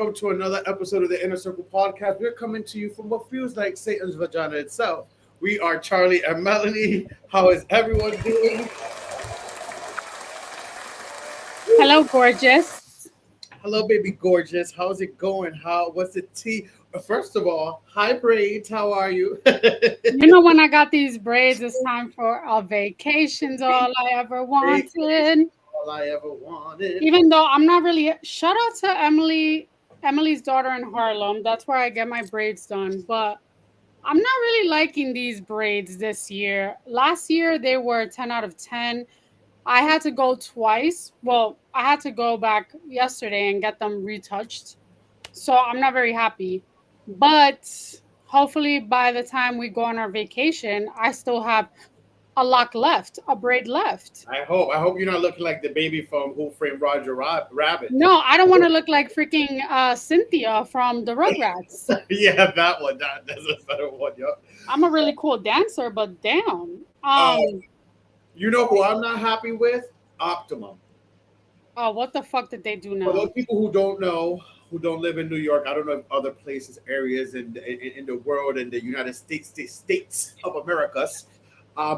welcome to another episode of the Inner Circle Podcast. We're coming to you from what feels like Satan's vagina itself. We are Charlie and Melanie. How is everyone doing? Hello, gorgeous. Hello, baby gorgeous. How's it going? What's the tea? First of all, hi braids. How are you? You know, when I got these braids, it's time for a vacation's all I ever wanted. All I ever wanted. Even though I'm not really, shout out to Emily's daughter in Harlem. That's where I get my braids done. But I'm not really liking these braids this year. Last year, they were 10 out of 10. I had to go twice. Well, I had to go back yesterday and get them retouched. So I'm not very happy. But hopefully by the time we go on our vacation, I still have a lock left, a braid left. I hope. I hope you're not looking like the baby from Who Framed Roger Rabbit. No, I don't want to look like freaking Cynthia from the Rugrats. Yeah, that one. That's a better one, yo. I'm a really cool dancer, but damn. You know who I'm not happy with? Optimum. Oh, what the fuck did they do For now? those people who don't know, who don't live in New York, I don't know if other places, areas in the world, in the United States of Americas,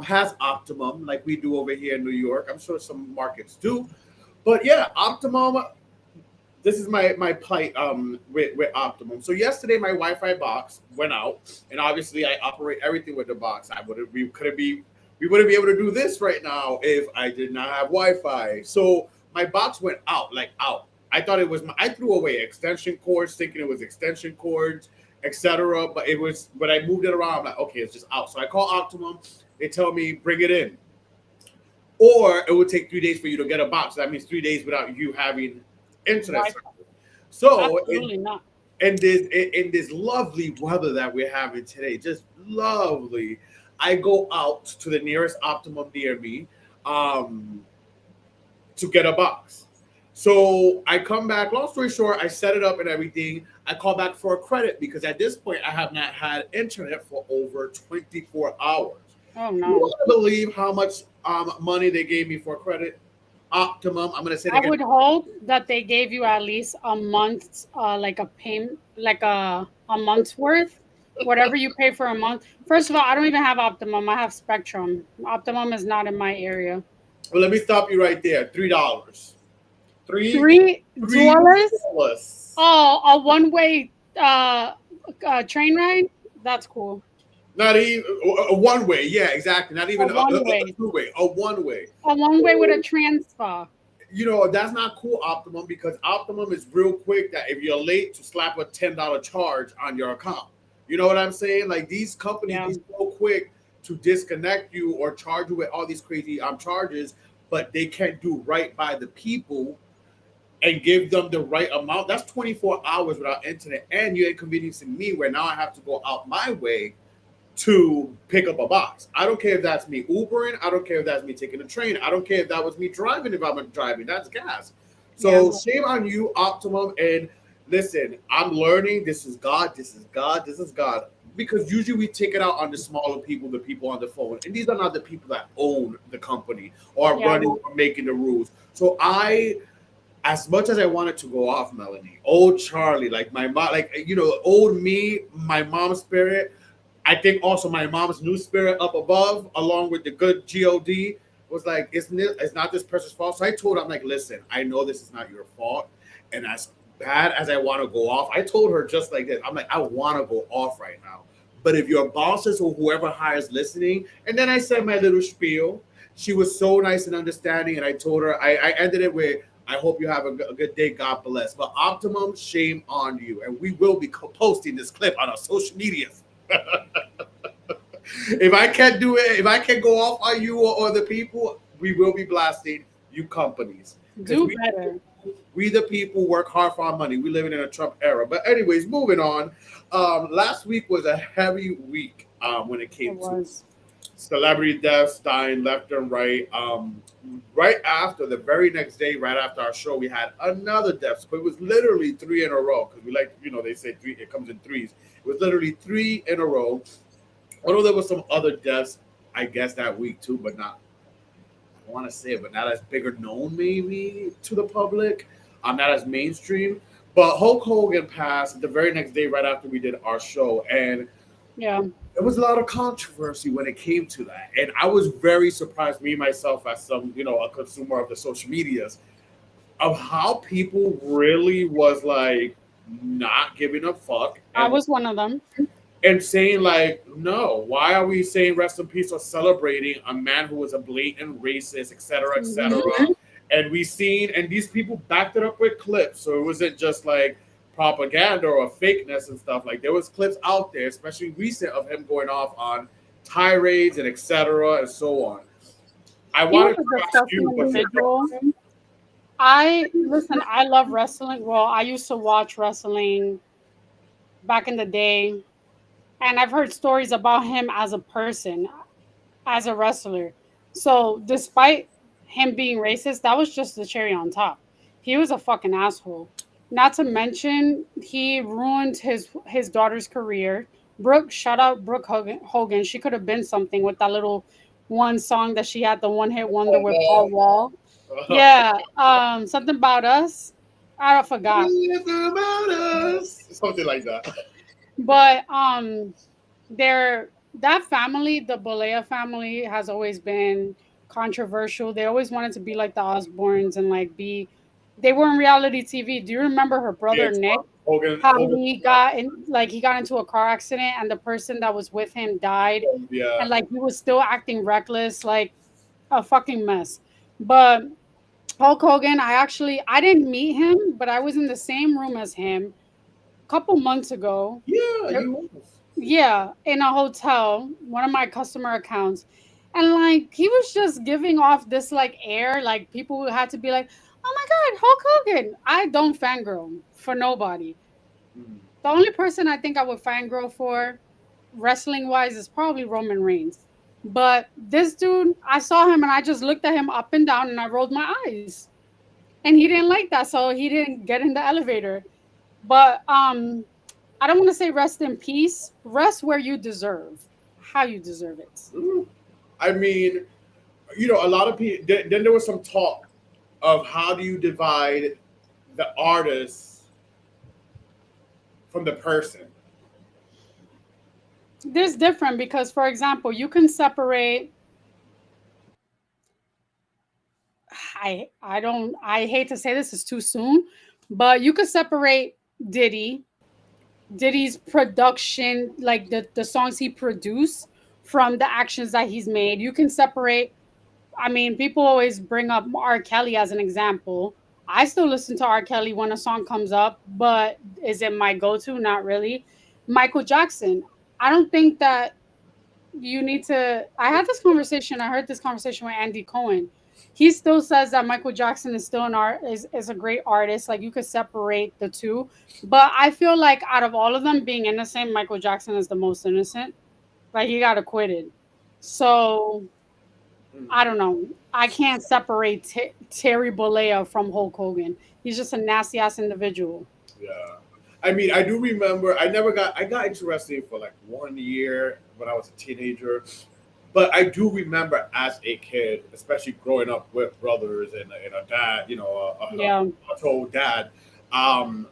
has Optimum like we do over here in New York. I'm sure some markets do, but yeah, Optimum. This is my plight with Optimum. So yesterday my Wi-Fi box went out, and obviously I operate everything with the box. We wouldn't be able to do this right now if I did not have Wi-Fi. So my box went out, like out. I thought it was I threw away extension cords, thinking it was extension cords, etc. But it was when I moved it around, I'm like, okay, it's just out. So I call Optimum. They tell me bring it in, or it would take 3 days for you to get a box. That means 3 days without you having internet Wi-Fi. service. So Absolutely not. in this lovely weather that we're having today, just lovely, I go out to the nearest Optimum near me to get a box. So I come back. Long story short, I set it up and everything. I call back for a credit because at this point I have not had internet for over 24 hours. Oh You no. want to believe how much money they gave me for credit? Optimum. I'm gonna say it I again. would hope that they gave you at least a month's like a payment, like a month's worth, whatever you pay for a month. First of all, I don't even have Optimum. I have Spectrum. Optimum is not in my area. Well, let me stop you right there. $3. $3? $3. Oh, a one-way train ride? That's cool. Not even a one way. Yeah, exactly. Not even A one-way. a two way. A one way. A one-way with a transfer. You know, that's not cool, Optimum, because Optimum is real quick that if you're late to slap a $10 charge on your account. You know what I'm saying? Like these companies Yeah. be so quick to disconnect you or charge you with all these crazy charges, but they can't do right by the people and give them the right amount. That's 24 hours without internet, and you're inconveniencing me where now I have to go out my way to pick up a box. I don't care if that's me Ubering. I don't care if that's me taking a train. I don't care if that was me driving. If I'm driving, that's gas. So Yeah. shame on you, Optimum. And listen, I'm learning. This is God. This is God. This is God. Because usually we take it out on the smaller people, the people on the phone, and these are not the people that own the company or are Yeah. running or making the rules. So as much as I wanted to go off, Melanie, old Charlie, like my mom, like old me, my mom's spirit. I think also my mom's new spirit up above, along with the good God, was like, it's not this person's fault. So I told her, I'm like, listen, I know this is not your fault, and as bad as I want to go off, I told her just like this. I'm like, I want to go off right now, but if your bosses or whoever hires listening, and then I said my little spiel. She was so nice and understanding, and I told her I ended it with, I hope you have a good day. God bless. But Optimum, shame on you, and we will be posting this clip on our social medias. If I can't do it, if I can't go off on you or the people, we will be blasting you companies. Do better. We the people work hard for our money. We living in a Trump era. But anyways, moving on. Last week was a heavy week when it It came to was. celebrity deaths dying left and right. Right after the very next day, right after our show, we had another death. So it was literally 3 in a row because we like, they say three, it comes in threes. It was literally 3 in a row. Although there was some other deaths, I guess that week too, but not. I want to say it, but not as bigger known maybe to the public. Not as mainstream. But Hulk Hogan passed the very next day, right after we did our show, and Yeah. there was a lot of controversy when it came to that. And I was very surprised, me myself, as some, a consumer of the social medias, of how people really was like not giving a fuck I was one of them. and saying like, no, why are we saying rest in peace or celebrating a man who was a blatant racist, et cetera, et cetera? Hmm. And we seen, and these people backed it up with clips, so it wasn't just like propaganda or fakeness and stuff. Like there was clips out there, especially recent, of him going off on tirades and et cetera and so on. I He was wanted a to ask disgusting you what your individual. I listen. I love wrestling. Well, I used to watch wrestling back in the day, and I've heard stories about him as a person, as a wrestler. So, despite him being racist, that was just the cherry on top. He was a fucking asshole. Not to mention, he ruined his daughter's career. Brooke, shout out Brooke Hogan. Hogan. She could have been something with that little one song that she had, the one hit wonder with Paul Wall. Yeah, something about us. I forgot. something like that. But they're that family, the Bolea family, has always been controversial. They always wanted to be like the Osbournes and like be. They were in reality TV. Do you remember her Yeah, brother Nick? Hogan, How Hogan, he got in, like he got into a car accident and the person that was with him died, yeah. and like he was still acting reckless, like a fucking mess. But Hulk Hogan, I didn't meet him, but I was in the same room as him a couple months ago. Yeah, you. Yeah, in a hotel, one of my customer accounts. And like he was just giving off this like air, like people would have to be like, "Oh my god, Hulk Hogan." I don't fangirl for nobody. Mm. The only person I think I would fangirl for wrestling wise is probably Roman Reigns. But this dude, I saw him and I just looked at him up and down and I rolled my eyes. And he didn't like that, so he didn't get in the elevator. But I don't want to say rest in peace. Rest where you deserve, how you deserve it. Mm. I mean, a lot of people. Then there was some talk of how do you divide the artist from the person. There's different because, for example, you can separate. I don't. I hate to say this is too soon, but you could separate Diddy, Diddy's production, like the songs he produced, from the actions that he's made. You can separate. I mean, people always bring up R. Kelly as an example. I still listen to R. Kelly when a song comes up, but is it my go to? Not really. Michael Jackson. I don't think that you need to. I had this conversation. I heard this conversation with Andy Cohen. He still says that Michael Jackson is still an art is a great artist. Like you could separate the two, but I feel like out of all of them being innocent, Michael Jackson is the most innocent. Like he got acquitted. So Mm. I don't know. I can't separate Terry Bollea from Hulk Hogan. He's just a nasty ass individual. Yeah. I mean, I do remember. I got into wrestling for like 1 year when I was a teenager, but I do remember as a kid, especially growing up with brothers and a dad, Yeah. a told dad, um,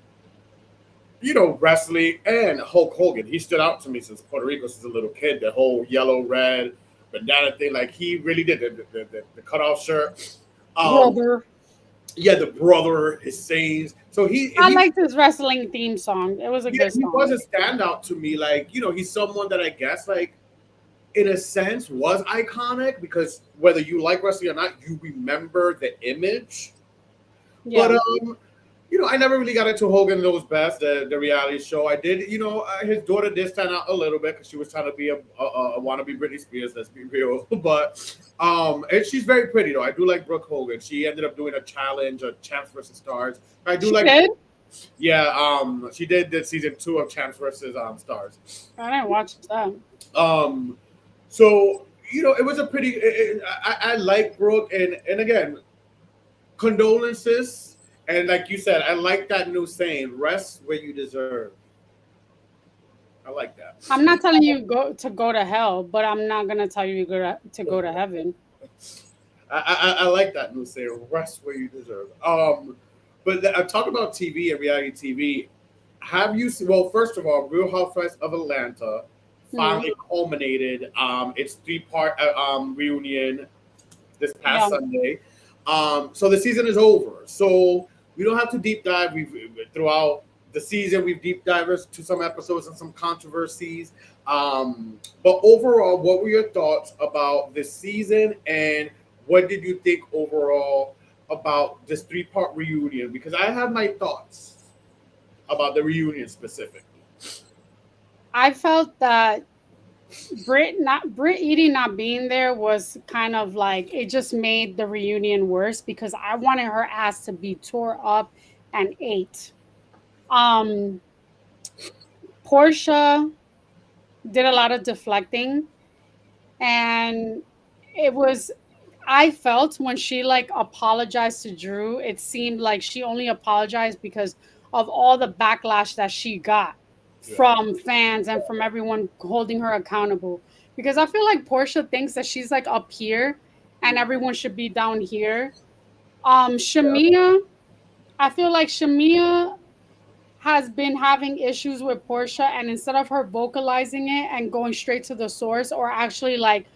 wrestling and Hulk Hogan. He stood out to me since Puerto Rico, since a little kid. The whole yellow, red bandana thing, like he really did the cutoff shirt. Um, Brother. yeah, the brother, his sayings. So I he liked his wrestling theme song. It was a yeah, good he was song. a standout to me. Like, he's someone that I guess, like, in a sense, was iconic because whether you like wrestling or not, you remember the image. But Yeah. I never really got into Hogan Knows Best, the reality show. I did, his daughter did stand out a little bit because she was trying to be a wannabe Britney Spears. Let's be real, but and she's very pretty though. I do like Brooke Hogan. She ended up doing a challenge, a Champs versus Stars. I do She like, did? yeah. She did the season 2 of Champs versus Stars. I didn't watch that. Um, so it was a pretty. I like Brooke, and again, condolences. And like you said, I like that new saying: "Rest where you deserve." I like that. I'm not telling you go to hell, but I'm not gonna tell you to go to heaven. I like that new saying: "Rest where you deserve." But talk about TV and reality TV. Have you seen? Well, first of all, Real Housewives of Atlanta Mhm. finally culminated its three-part reunion this past Yeah. Sunday. So the season is over. So we don't have to deep dive. We've throughout the season we've deep dived to some episodes and some controversies. But overall, what were your thoughts about this season, and what did you think overall about this three-part reunion? Because I have my thoughts about the reunion specifically. I felt that Brit Edie not being there was kind of like it just made the reunion worse because I wanted her ass to be tore up and ate. Um Portia did a lot of deflecting, and it was I felt when she like apologized to Drew, it seemed like she only apologized because of all the backlash that she got Yeah, from fans and from everyone holding her accountable. Because I feel like Portia thinks that she's like up here and everyone should be down here. yeah, Shamia, I feel like Shamia has been having issues with Portia, and instead of her vocalizing it and going straight to the source, or actually like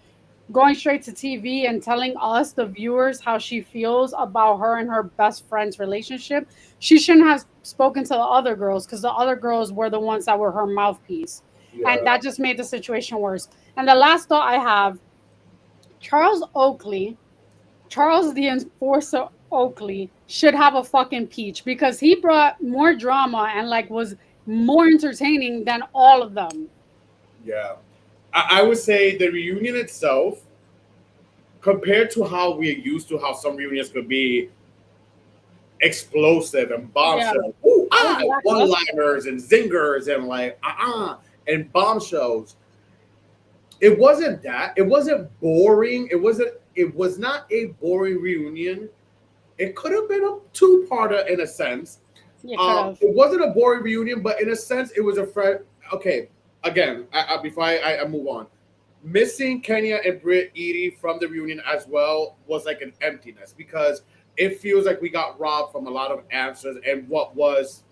going straight to TV and telling us, the viewers, how she feels about her and her best friend's relationship, she shouldn't have spoken to the other girls because the other girls were the ones that were her mouthpiece. And yeah, that just made the situation worse. And the last thought I have, Charles Oakley, Charles the Enforcer Oakley should have a fucking peach because he brought more drama and like was more entertaining than all of them. yeah. I would say the reunion itself, compared to how we're used to how some reunions could be explosive and Yeah, bombshell, ooh, it was one lackluster. liners and zingers and like and bombshells. It wasn't that. It wasn't boring. It was not a boring reunion. It could have been a two-parter in a sense. You could have. It wasn't a boring reunion, but in a sense, it was a fresh. Okay, again, before I move on, missing Kenya and Britt Edie from the reunion as well was like an emptiness because it feels like we got robbed from a lot of answers and what was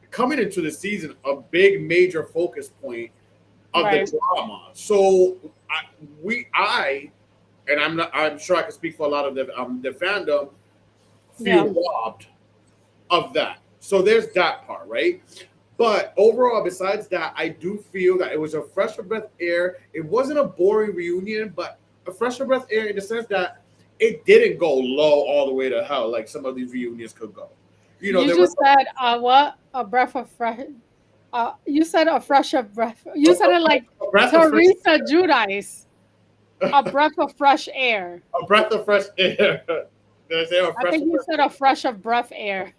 coming into the season a big major focus point of the Right. drama. So I and I'm sure I can speak for a lot of the fandom Yeah. feel robbed of that. So there's that part, right? But overall, besides that, I do feel that it was a fresh of breath air. It wasn't a boring reunion, but a fresh of breath air in the sense that it didn't go low all the way to hell like some of these reunions could go. You know, You there was just said what? A breath of fresh. You said a fresh of breath. You said it like a breath of fresh Teresa Judice. A breath of fresh air. a breath of fresh air. Did I say a I fresh think of you breath? said a fresh of breath air.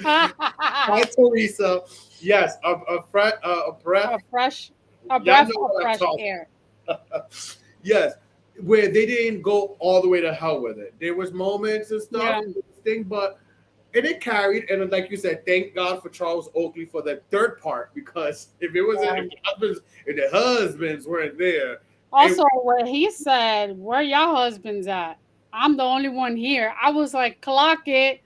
Hi, Teresa. Yes, a breath. a fresh, a Y'all breath know of what I'm fresh talking. air. Yes, where they didn't go all the way to hell with it. There was moments and stuff, Yeah. thing, but it carried. And like you said, thank God for Charles Oakley for the third part because if it wasn't, Yeah. if the husbands weren't there, it Also, where he said, "Where y'all husbands at? I'm the only one here." I was like, "Clock it."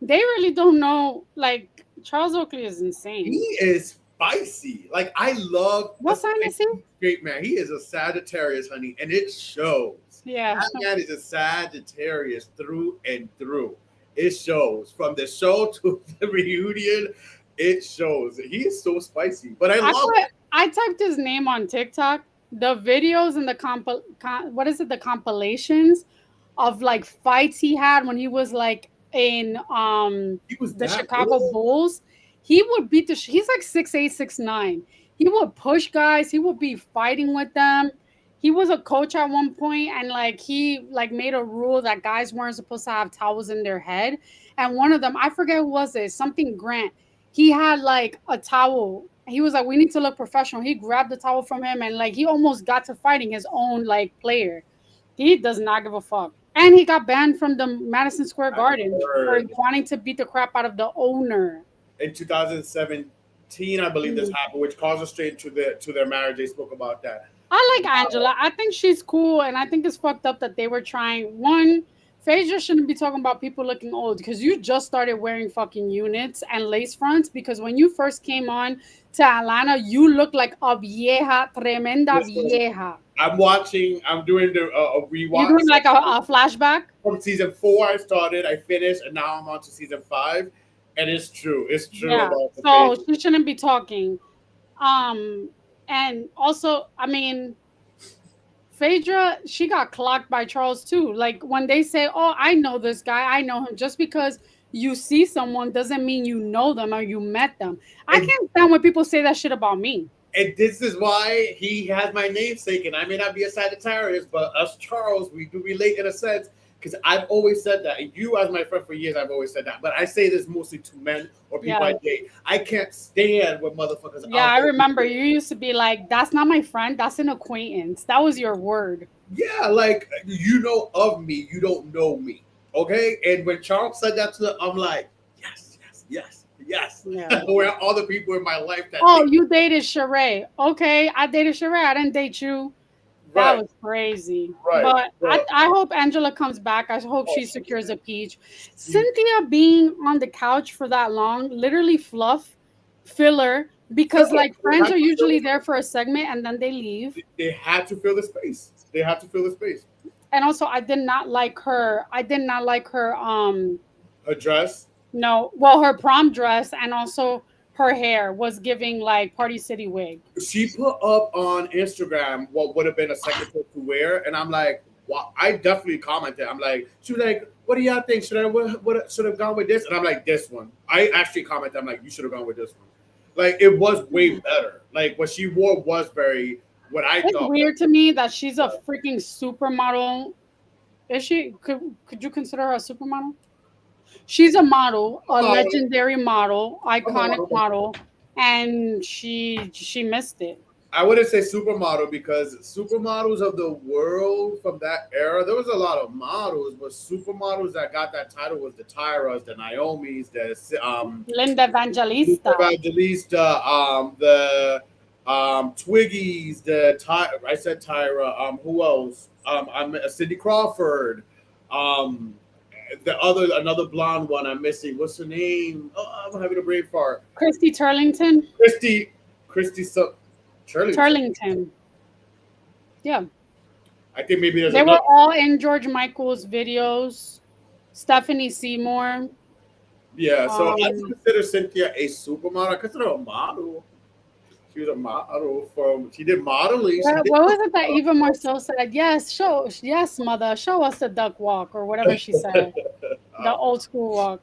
They really don't know. Like Charles Oakley is he insane. is spicy. Like I love a What sign is he? spicy straight man. He is a Sagittarius, honey, and it shows. Yeah. That man is a Sagittarius through and through. It shows from the show to the reunion. It shows. He is so spicy, but I love it. I typed his name on TikTok. The videos and the what is it? The compilations of like fights he had when he was like in He was the that Chicago good. Bulls. He would beat he's like 6'8", 6'9". He would push guys, he would be fighting with them. He was a coach at one point, and like he like made a rule that guys weren't supposed to have towels in their head. And one of them, I forget who was it, something Grant. He had like a towel. He was like, "We need to look professional." He grabbed the towel from him, and like he almost got to fighting his own like player. He does not give a fuck. And he got banned from the Madison Square I Garden for heard wanting to beat the crap out of the owner. in 2017, I believe this Mm. happened, which caused a strain to their marriage. They spoke about that. I like Angela. I think she's cool, and I think it's fucked up that they were trying one. Phaedra shouldn't be talking about people looking old because you just started wearing fucking units and lace fronts. Because when you first came on to Atlanta, you looked like a vieja, tremenda Listen, vieja. I'm watching. I'm doing the a You rewatch doing like a flashback? from season 4. I started, I finished, and now I'm on to season 5. And it's true. It's true Yeah. about the So page. she shouldn't be talking. Um, and also, I mean, Phaedra, she got clocked by Charles too. Like when they say, "Oh, I know this guy, I know him," just because you see someone doesn't mean you know them or you met them. I And can't stand when people say that shit about me. and this is why he has my namesake, and I may not be a Sagittarius, but us Charles, we do relate in a sense. Because I've always said that, and you, as my friend for years, I've always said that. But I say this mostly to men or people I Yeah. date. I can't stand when motherfuckers Yeah, out I there. remember you used to be like, "That's not my friend, that's an acquaintance." That was your word. Yeah, like you know of me, you don't know me. Okay, and when Charles said that to them, I'm like, yes, yes, yes, yes. Yeah. Where are all the people in my life that Oh, think you dated Sheree. Okay, I dated Sheree. I didn't date you. That right, was crazy. right, But but I hope Angela comes back. I hope oh, she secures a peach. she, Cynthia being on the couch for that long, literally fluff, filler, because filler. like They friends had are to fill usually the there space. for a segment and then they leave. They had to fill the space. They had to fill the space. And also I did not like her. I did not like her Her dress. no, well her prom dress and also her hair was giving like Party City wig. She put up on Instagram what would have been a secretary to wear, and I'm like, wow. I definitely commented. I'm like, she was like, "What do y'all think? Should I what should have gone with this?" And I'm like, "This one." I actually commented. I'm like, "You should have gone with this one." Like it was way better. Like what she wore was very what I It's thought was. weird to me that she's a freaking supermodel. Is she? Could you consider her a supermodel? She's a model, A a model, legendary model, a iconic model. model, and she missed it. I wouldn't say supermodel because supermodels of the world from that era, there was a lot of models, but supermodels that got that title was the Tyras, the Naomis, the Linda Evangelista, Evangelista, the Twiggies, I said Tyra. Who else? I'm Cindy Crawford. Um, the other another blonde one I'm missing. What's her name? Oh, I'm having a brain fart. Christy Turlington, Christy, Christy, Shirlington. Turlington. Yeah, I think maybe there's they another. were all in George Michael's videos. Stephanie Seymour. Yeah, so I Um, consider Cynthia a supermodel. I consider her a model. She was a model from. She did modeling. She did. what was it that Eva Marcel said? Yes, yes, mother, show us the duck walk or whatever she said, the Um, old school walk.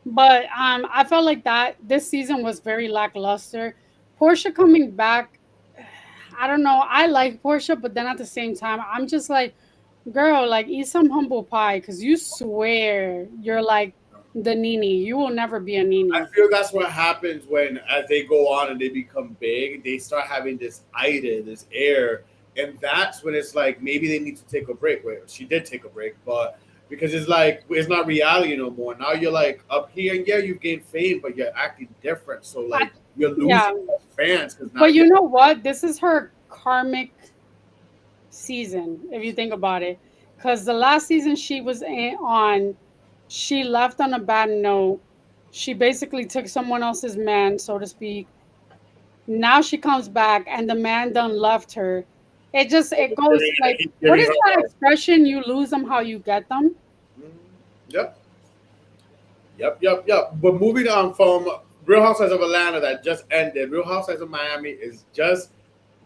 But I felt like that this season was very lackluster. Portia coming back, I don't know. I like Portia, but then at the same time, I'm just like, girl, like eat some humble pie because you swear you're like the Nini. You will never be a I Nini. feel that's what happens when, as they go on and they become big, they start having this ida, this air, and that's when it's like maybe they need to take a break. Where she did take a break, but because it's like it's not reality no more. Now you're like up here, and yeah, you've gained fame, but you're acting different. So I, like you're yeah, losing fans because now but you're you know what? This is her karmic season, if you think about it. Because the last season she was on, she left on a bad note. She basically took someone else's man, so to speak. Now she comes back and the man done left her. It goes like, he's what giving is her. that expression? You lose them how you get them. Mm, yep, yep. But moving on from Real Housewives of Atlanta that just ended, Real Housewives of Miami is just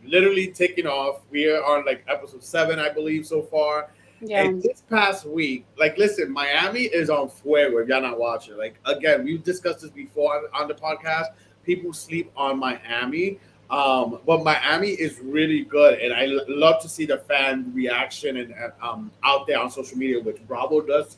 literally taking off. We are on like episode 7, I believe, so far. Yeah. And this past week, like, listen, Miami is on fuego. If y'all not watching, like, again, we've discussed this before on the podcast. People sleep on Miami, but Miami is really good, and I love to see the fan reaction and out there on social media, which Bravo does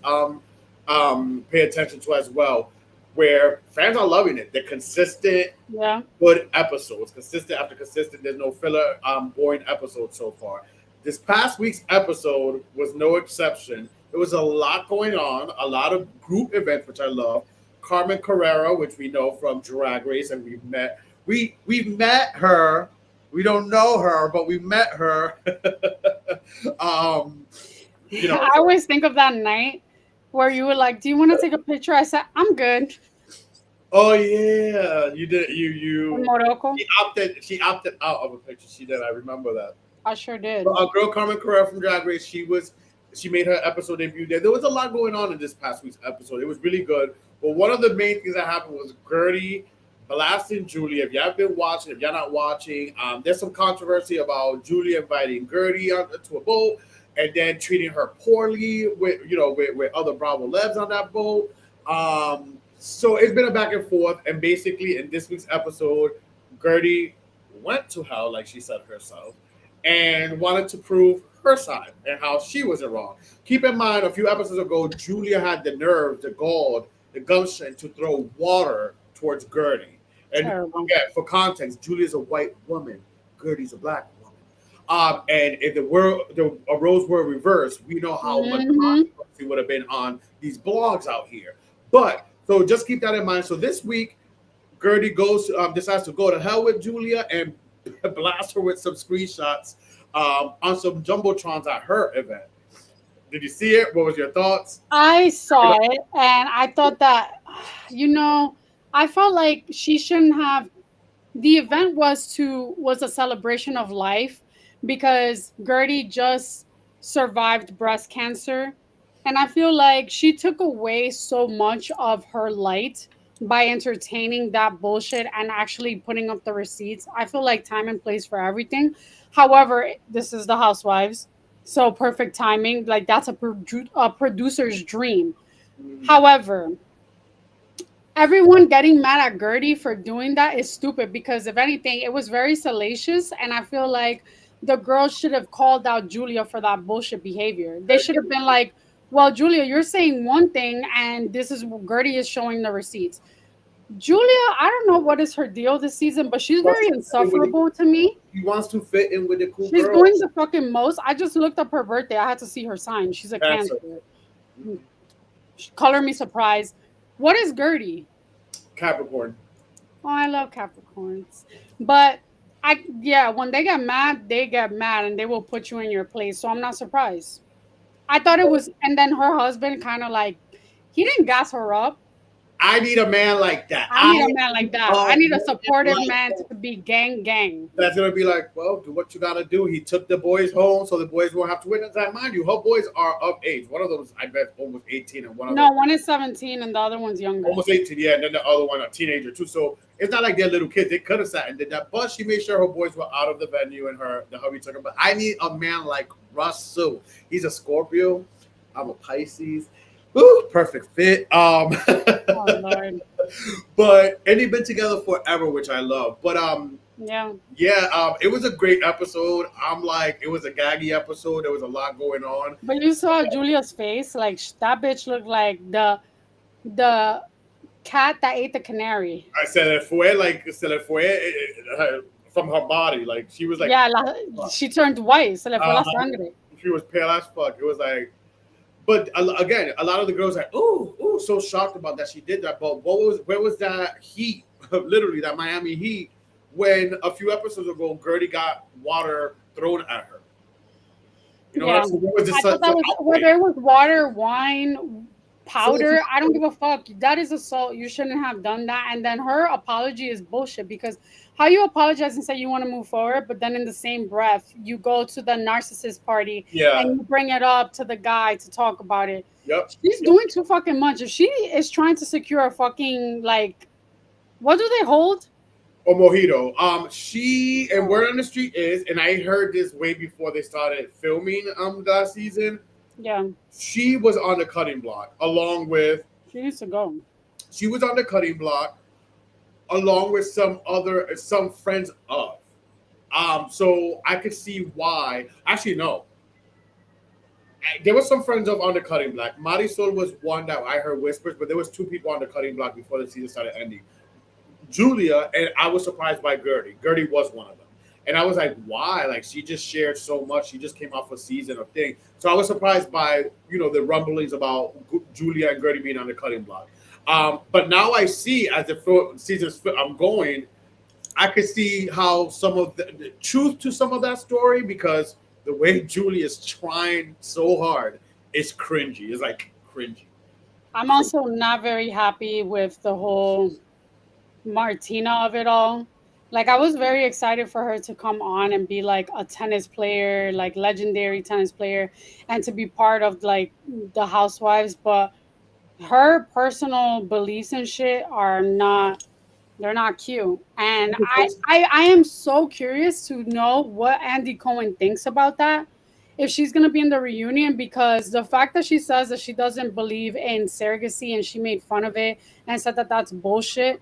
pay attention to as well. Where fans are loving it. They're consistent Yeah. good episodes, consistent after consistent. There's no filler, boring episodes so far. This past week's episode was no exception. There was a lot going on, a lot of group events, which I love. Carmen Carrera, which we know from Drag Race, and we've met her. We don't know her, but we met her. um, you know, I always think of that night where you were like, "Do you want to take a picture?" I said, "I'm good." Oh yeah, you did. In You. Morocco, She opted out of a picture. She did. I remember that. I sure But did. a girl, Carmen Carrera from Drag Race, she made her episode debut there. There was a lot going on in this past week's episode. It was really good. But one of the main things that happened was Gertie blasting Julia. If you have been watching, if you're not watching, there's some controversy about Julia inviting Gertie to a boat and then treating her poorly with with other Bravo Lebs on that boat. So it's been a back and forth, and basically in this week's episode, Gertie went to hell, like she said herself, and wanted to prove her side and how she wasn't wrong. Keep in mind, a few episodes ago, Julia had the nerve, the gall, the gumption to throw water towards Gertie. And Terrible. again, for context, Julia's a white woman, Gertie's a black woman. And if a roles were reversed, we know how much Hmm. controversy would have been on these blogs out here. But so just keep that in mind. So this week, Gertie decides to go to hell with Julia and blast her with some screenshots on some jumbotrons at her event. Did you see it? What was your thoughts? I saw it, and I thought that, you know, I felt like she shouldn't have. The event was a celebration of life because Gertie just survived breast cancer, and I feel like she took away so much of her light by entertaining that bullshit and actually putting up the receipts. I feel like time and place for everything. However, this is the Housewives, so perfect timing. Like that's a producer's dream. However, everyone getting mad at Gertie for doing that is stupid because if anything, it was very salacious, and I feel like the girls should have called out Julia for that bullshit behavior. They should have been like, "Well, Julia, you're saying one thing, and this is what Gertie is showing the receipts." Julia, I don't know what is her deal this season, but she's Wants very to fit in with insufferable to me. he wants to fit in with the cool She's doing girls. the fucking most. I just looked up her birthday. I had to see her sign. She's a Cancer. Cancer. Color me surprised. What is Gertie? Capricorn. Oh, I love Capricorns. But yeah, when they get mad and they will put you in your place. So I'm not surprised. I thought it was, and then her husband kind of like, he didn't gas her up. I need a man like that. I need a man like that. I need a Man supportive like man that. to be gang gang. That's gonna be like, well, do what you gotta do. He took the boys home, so the boys won't have to witness that. Mind you, her boys are of age. One of those, I bet, almost 18, and one of them No, one is 17 and the other one's younger. almost 18, yeah, and then the other one a teenager too. So it's not like they're little kids. They could have sat and did that, but she made sure her boys were out of the venue and the hubby took her. But I need a man like Russell. He's a Scorpio. I'm a Pisces. Ooh, perfect fit. Oh Lord. And they've been together forever, which I love. But Yeah. yeah, it was a great episode. I'm like, it was a gaggy episode. There was a lot going on. But you saw Julia's face, like that bitch looked like the cat that ate the canary. I se le fue from her body. Like she was like, Yeah, she turned white. Se le fue la uh, sangre. she was pale as fuck. It was like, but again, a lot of the girls are like, ooh, so shocked about that she did that. But where was that heat? Literally, that Miami heat when a few episodes ago, Gertie got water thrown at her. You know, Yeah. what was this I thought that was whether it was water, wine, powder. I don't give a fuck. That is assault. You shouldn't have done that. And then her apology is bullshit because how you apologize and say you want to move forward, but then in the same breath you go to the narcissist party Yeah. and you bring it up to the guy to talk about it. Yep. She's doing too fucking much. If she is trying to secure a fucking like, what do they hold? Or mojito. She and Word on the Street is, and I heard this way before they started filming last season. Yeah, She was on the cutting block along with she needs to go. she was on the cutting block along with some friends of. So I could see why. Actually, no. There was some friends of on the cutting block. Marisol was one that I heard whispers, but there was two people on the cutting block before the season started ending. Julia, and I was surprised by Gertie. Gertie was one of them. And I was like, why? Like, she just shared so much. She just came off a season of thing. So I was surprised by, the rumblings about Julia and Gertie being on the cutting block. But now I see, as the season's I'm going, I could see how some of the truth to some of that story, because the way Julia is trying so hard is cringy. It's like cringy. I'm also not very happy with the whole Martina of it all. Like I was very excited for her to come on and be like a tennis player, like legendary tennis player, and to be part of like the Housewives, but her personal beliefs and shit are not, they're not cute. And I am so curious to know what Andy Cohen thinks about that. If she's gonna be in the reunion, because the fact that she says that she doesn't believe in surrogacy and she made fun of it and said that that's bullshit.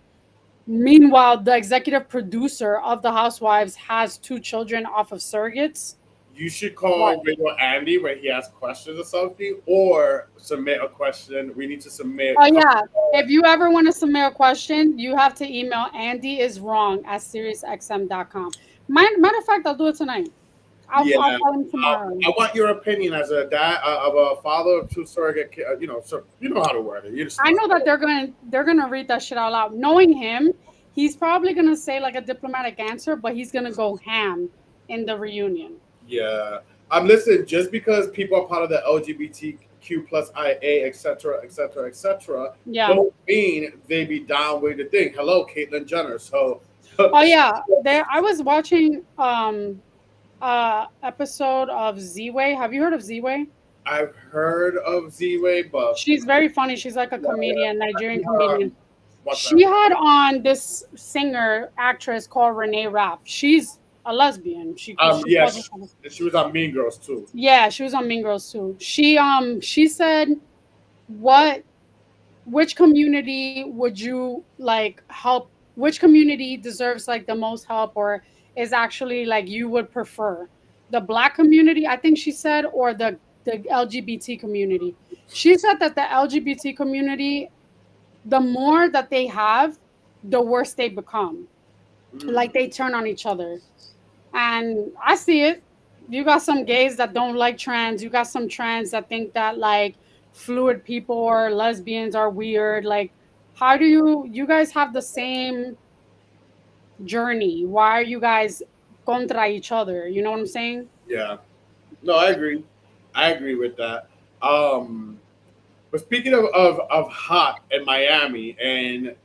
Meanwhile, the executive producer of the Housewives has two children off of surrogates. You should What? call Radio Andy when he has questions or something, or submit a question. We need to submit. Oh yeah. If you ever want to submit a question, you have to email Andy is wrong at SiriusXM.com. Matter of fact, I'll do it tonight. Yeah, I'll call him tomorrow. I want your opinion as a dad of a father of two surrogate. You know, so you know how to word it. You're I smart. know that they're gonna read that shit out loud. Knowing him, he's probably gonna say like a diplomatic answer, but he's gonna go ham in the reunion. Yeah. Listen, just because people are part of the LGBTQ plus IA, etc., etc., etc., Yeah. don't mean they be down with the thing. Hello, Caitlyn Jenner. So Oh yeah. There I was watching episode of Z-Way. Have you heard of Z-Way? I've heard of Z-Way, but She's very funny. She's like a comedian, Nigerian comedian. what's She that? had on this singer actress called Renee Rapp. She's a lesbian. She calls Yes, herself. she was on Mean Girls too. Yeah, she was on Mean Girls too. She said, what which community would you like help, which community deserves like the most help, or is actually like you would prefer? The black community, I think she said, or the LGBT community. She said that the LGBT community, the more that they have, the worse they become. Like Mm, they turn on each other. And I see it. You got some gays that don't like trans. You got some trans that think that like fluid people or lesbians are weird. Like, how do you guys have the same journey? Why are you guys contra each other? You know what I'm saying? yeah, no, I agree. I agree with that. Um, but speaking of hot in Miami and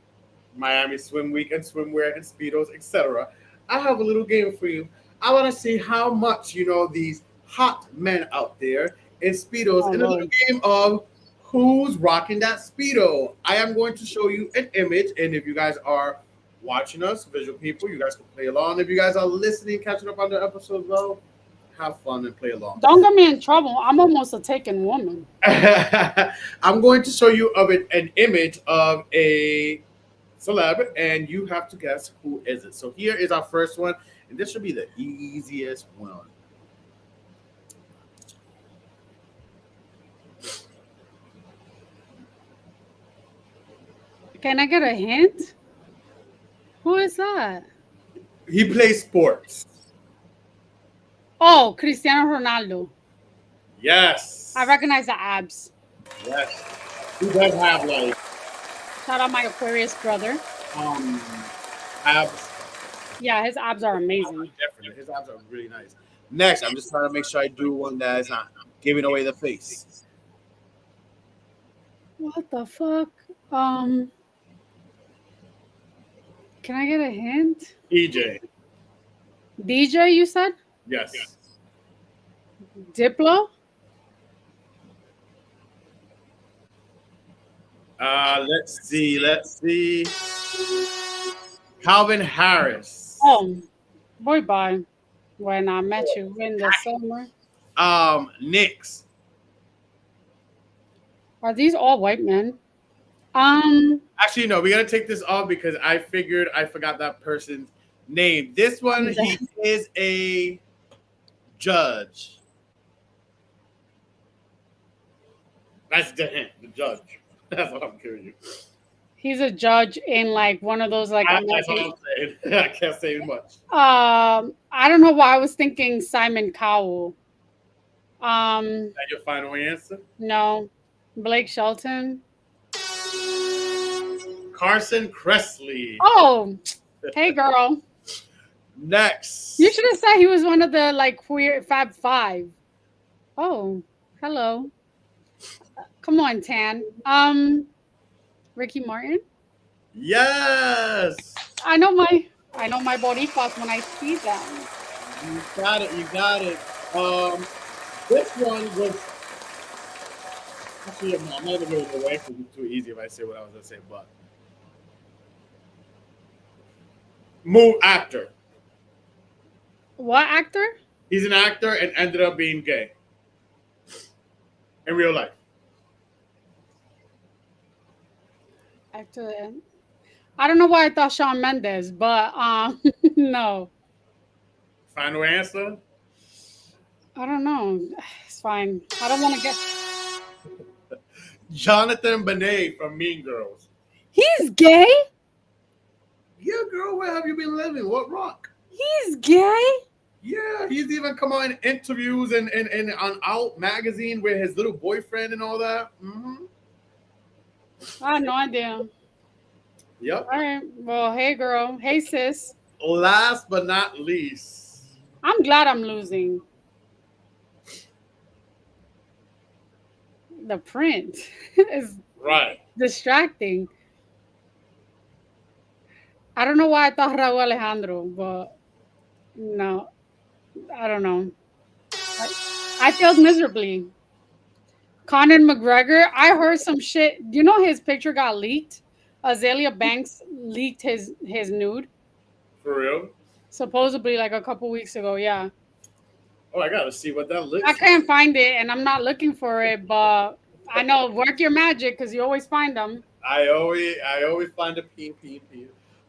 Miami Swim Week and swimwear and speedos, etc., I have a little game for you. I want to see how much you know these hot men out there in speedos Oh in a little Lord. game of who's rocking that speedo. I am going to show you an image, and if you guys are watching us, visual people, you guys can play along. If you guys are listening, catching up on the episode, well, have fun and play along. Don't get me in trouble. I'm almost a taken woman. I'm going to show you an image of a celeb, and you have to guess who is it. So here is our first one, and this should be the easiest one. Can I get a hint? Who is that? He plays sports. Oh, Cristiano Ronaldo. Yes, I recognize the abs. yes. He does have like Shout out my Aquarius brother. um abs. Yeah, his abs are amazing. Different. His abs are really nice. Next, I'm just trying to make sure I do one that is not giving away the face. What the fuck? Um, can I get a hint? EJ. DJ, you said? Yes. Diplo? Let's see. Let's see. Calvin Harris. Oh, boy, bye. When I met you in the summer. Knicks. Are these all white men? Um, Actually, no, we gotta take this off because I figured I forgot that person's name. This one, he is a judge. That's the hint, the judge. That's what I'm giving you. he's a judge in like one of those like That's American. all I'm saying. I can't say much. I don't know why I was thinking Simon Cowell. Is that your final answer? No, Blake Shelton. Carson Kressley. Oh, hey girl. Next. You should have said he was one of the like queer Fab Five. Oh, hello. Come on, Tan. Ricky Martin. Yes, I know my I know my boricuas when I see them. you got it. You got it. Um, this one was actually I'm not even gonna go away because it's too easy if I say what I was gonna say. But move actor. What actor? He's an actor and ended up being gay in real life. Actor. I don't know why I thought Shawn Mendes, but no, Final answer. I don't know. It's fine. I don't want to get. Jonathan Benet from Mean Girls. He's gay. Yeah, girl, where have you been living? What rock? He's gay. Yeah, he's even come on in interviews and on Out magazine with his little boyfriend and all that. I had no idea. Yep. All right. Well, hey, girl. Hey, sis. Last but not least, I'm glad I'm losing. The print is right. distracting. I don't know why I thought Raul Alejandro, but no, I don't know. I, I failed miserably. Conor McGregor, I heard some shit. You know his picture got leaked? Azalea Banks leaked his nude, For real. supposedly like a couple weeks ago. Yeah. Oh, I gotta see what that I looks like. can't find it and I'm not looking for it, but I know work your magic because you always find them. I always find a peen.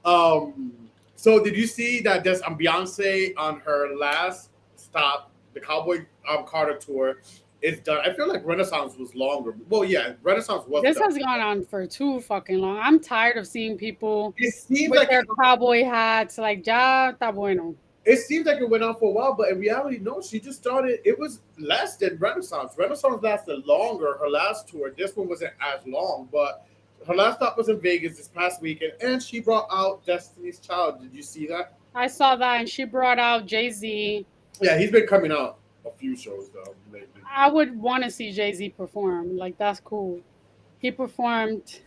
Um, so did you see that there's Beyonce on her last stop, the Cowboy Carter tour is done. I feel like Renaissance was longer. Well, yeah, Renaissance was This done. has gone on for too fucking long. I'm tired of seeing people It seems with like their cowboy hats. Like, ya está bueno. it went on for a while, but in reality, no. She just started. It was less than Renaissance. Renaissance lasted longer. Her last tour. This one wasn't as long, but her last stop was in Vegas this past weekend, and she brought out Destiny's Child. Did you see that? I saw that, and she brought out Jay-Z. Yeah, he's been coming out a few shows though lately. I would want to see Jay-Z perform. Like, that's cool. He performed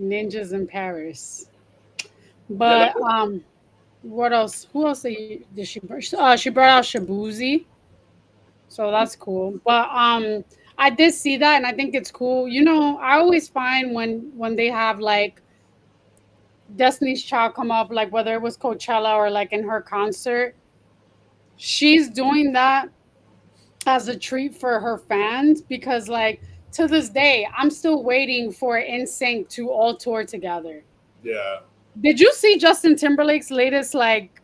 Ninjas in Paris. Yeah, But what else? Who else did she bring? She brought out Shabuzi. So that's cool. But I did see that and I think it's cool. You know, I always find when they have like Destiny's Child come up, like whether it was Coachella or like in her concert, she's doing that as a treat for her fans because like to this day, I'm still waiting for NSYNC to all tour together. yeah. Did you see Justin Timberlake's latest like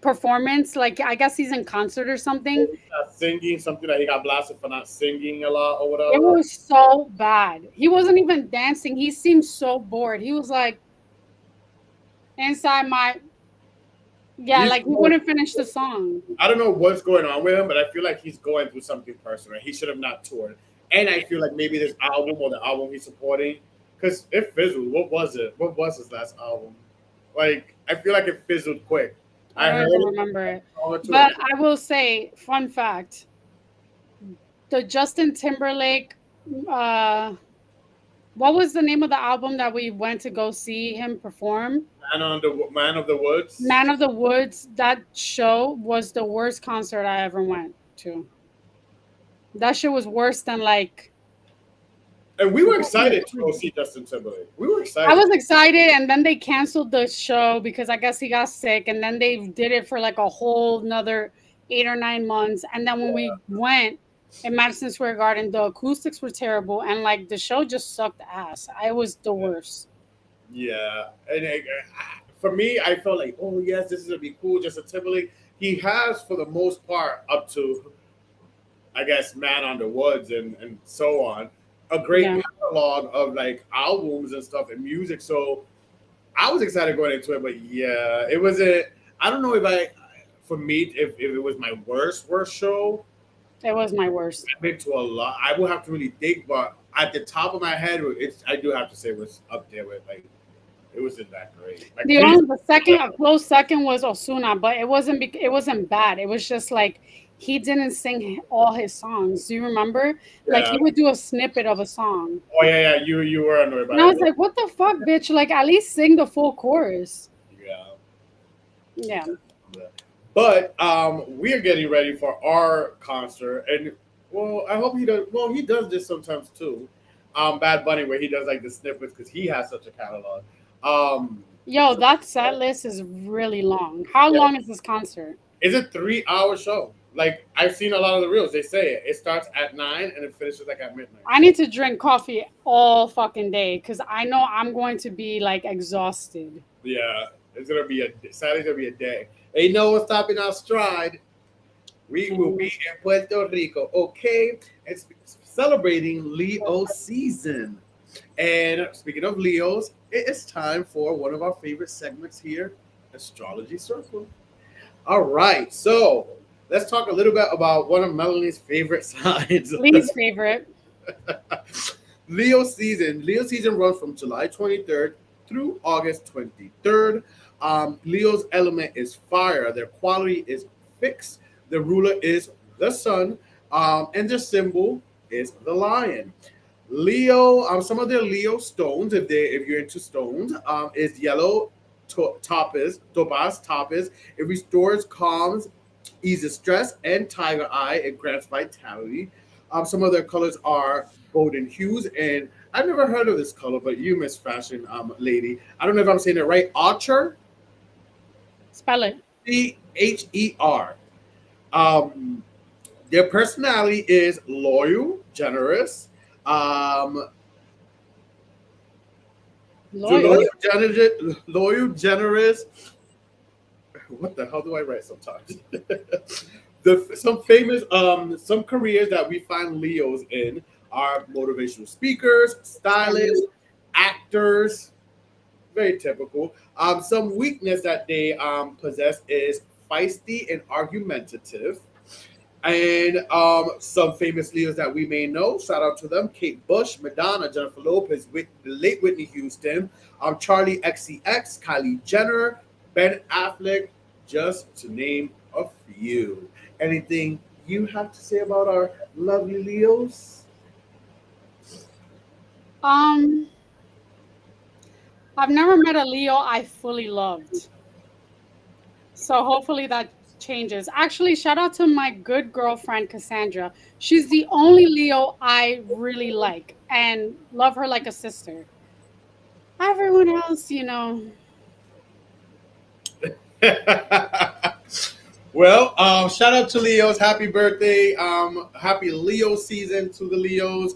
performance? Like I guess he's in concert or something. He's not singing something that he got blasted for not singing a lot or It whatever. was so bad. He wasn't even dancing. He seemed so bored. He was like inside my yeah, He's like he wouldn't finish the song. I don't know what's going on with him, but I feel like he's going through something personal. He should have not toured. And I feel like maybe this album or the album he's supporting, because it fizzled. What was it? What was his last album? Like, I feel like it fizzled quick. I I don't heard even it. remember it. All to But it. I will say, fun fact, the Justin Timberlake what was the name of the album that we went to go see him perform? Man of the Woods. Man of the Woods, that show was the worst concert I ever went to. That shit was worse than like And we were excited to go see Justin Timberlake. We were I excited. was excited, and then they canceled the show because I guess he got sick, and then they did it for like a whole another 8 or 9 months. And then when we went in Madison Square Garden, the acoustics were terrible, and like the show just sucked ass. I was the worst. Yeah. And for me, I felt like, oh, yes, this is going to be cool. Justin Timberlake. He has, for the most part, up to I guess Man on the Woods and so on, a great Yeah, catalog of like albums and stuff and music. So I was excited going into it, but yeah, it wasn't. I don't know if for me, if it was my worst show. it was my worst. I've been to a lot. I will have to really think, but at the top of my head, I do have to say it was up there with like it wasn't that great. Like The second, a close second was Osuna, but it wasn't. It wasn't bad. It was just like he didn't sing all his songs. Do you remember? Like Yeah. he would do a snippet of a song. Oh yeah, yeah. You were annoyed And by I it. was like, what the fuck, bitch? Like at least sing the full chorus. Yeah. Yeah. Yeah. But we're getting ready for our concert, and well, I hope he does. Well, he does this sometimes too. Bad Bunny, where he does like the snippets because he has such a catalog. Um, Yo, that set list is really long. How yeah. long is this concert? It's a 3 hour show. Like I've seen a lot of the reels. They say it. It starts at 9 and it finishes like at midnight. I need to drink coffee all fucking day because I know I'm going to be like exhausted. Yeah, it's gonna be a Saturday's gonna be a day. Ain't no one stopping our stride. We will be in Puerto Rico. Okay, it's celebrating Leo season. And speaking of Leos, it is time for one of our favorite segments here, Astrology Circle. All right, so let's talk a little bit about one of Melanie's favorite signs. Least favorite. Leo season. Leo season runs from July 23rd through August 23rd. Leo's element is fire. Their quality is fixed. The ruler is the sun, and their symbol is the lion. Leo, some of their Leo stones, if you're into stones, is yellow topaz. It restores calms, eases stress, and tiger eye. It grants vitality. Some of their colors are golden hues, and I've never heard of this color, but you, Miss Fashion Lady, I don't know if I'm saying it right. Archer, Spell it.Cher. Um, their personality is loyal, generous. Um, Loyal. loyal, generous. What the hell do I write sometimes? Some famous some careers that we find Leos in are motivational speakers, stylists, actors. Very typical. Some weakness that they possess is feisty and argumentative. And some famous Leos that we may know, shout out to them: Kate Bush, Madonna, Jennifer Lopez, the late Whitney Houston, Charlie XCX, Kylie Jenner, Ben Affleck, just to name a few. Anything you have to say about our lovely Leos? Um, I've never met a Leo I fully loved. So hopefully that changes. Actually, shout out to my good girlfriend Cassandra. She's the only Leo I really like and love her like a sister. Everyone else, Well, shout out to Leos. Happy birthday. Happy Leo season to the Leos.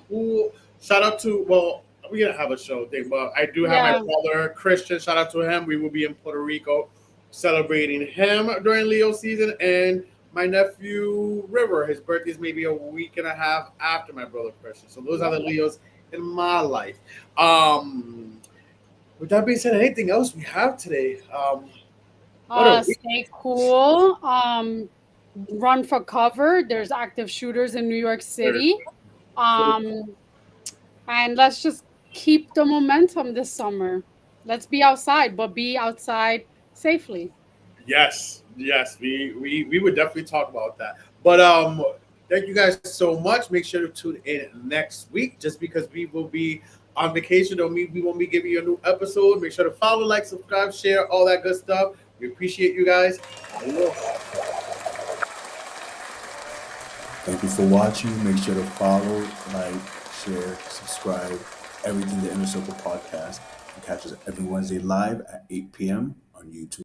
Who shout out to well, we're gonna have a show thing, but I do have my yeah. brother Christian. Shout out to him. We will be in Puerto Rico celebrating him during Leo season, and my nephew River. His birthday is maybe a week and a half after my brother Christian. So those are the Leos in my life. With that being said, anything else we have today? What a week. Stay cool. Run for cover. There's active shooters in New York City. Um, and let's just keep the momentum this summer. Let's be outside, but be outside safely. Yes, yes, we would definitely talk about that. But thank you guys so much. Make sure to tune in next week. Just because we will be on vacation, don't mean we won't be giving you a new episode. Make sure to follow, like, subscribe, share, all that good stuff. We appreciate you guys. Thank you for watching. Make sure to follow, like, share, subscribe, everything the Inner Circle podcast. And catch us every Wednesday live at 8 p.m. on YouTube.